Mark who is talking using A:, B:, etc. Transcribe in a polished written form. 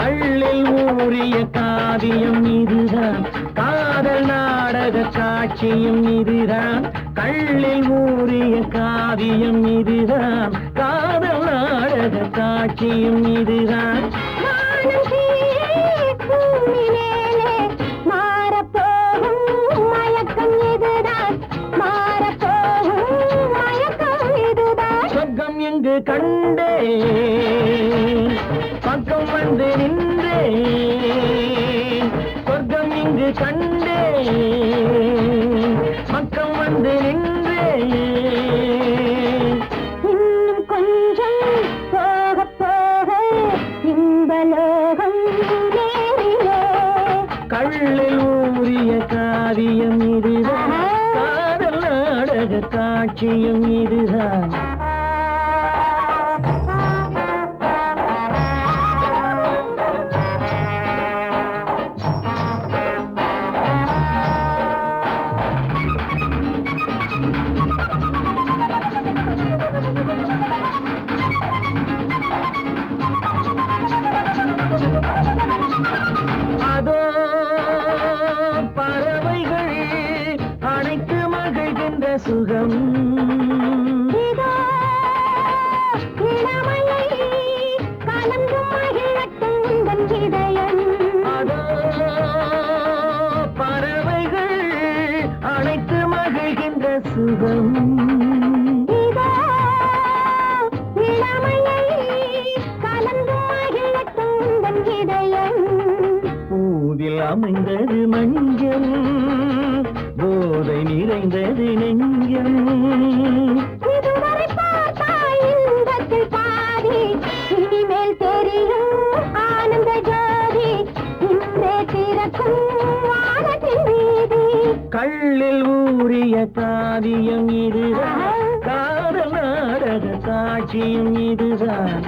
A: கள்ளில் ஊறிய காவியம் இதுதான், காதல் நாடக காட்சியும் இதுதான். கள்ளில் ஊறிய காவியம் இதுதான், காதல் நாடக காட்சியும் இதுதான். சொர்க்கம் எங்கு கண்டே பக்கம் வந்து நின்றே, சொர்க்கம் இங்கு கண்டே பக்கம் வந்து நின்றே.
B: இன்னும் கொஞ்சம் போக போக இன்பலோகம் நேரிலே.
A: கள்ளில் ஊறிய காவியம் இதுதான், காதல் நாடக காட்சியும் இதுதான். அதோ பறவைகள் அனைத்து மகிழ்கின்ற சுகம், அதோ பறவைகள் அனைத்து மகிழ்கின்ற சுகம். பூவில் அமைந்தது மஞ்சள், போதை நிறைந்தது நெஞ்சம்.
B: இதுவரை பார்த்தாய் இன்பத்தில் பாதி, இனிமேல் தெரியும் ஆனந்த ஜோதி. இன்றே திறக்கும் வானத்தின் வீதி.
A: கள்ளில் ஊறிய காவியம் இதுதான், காதல் நாடக காட்சியும் இதுதான்.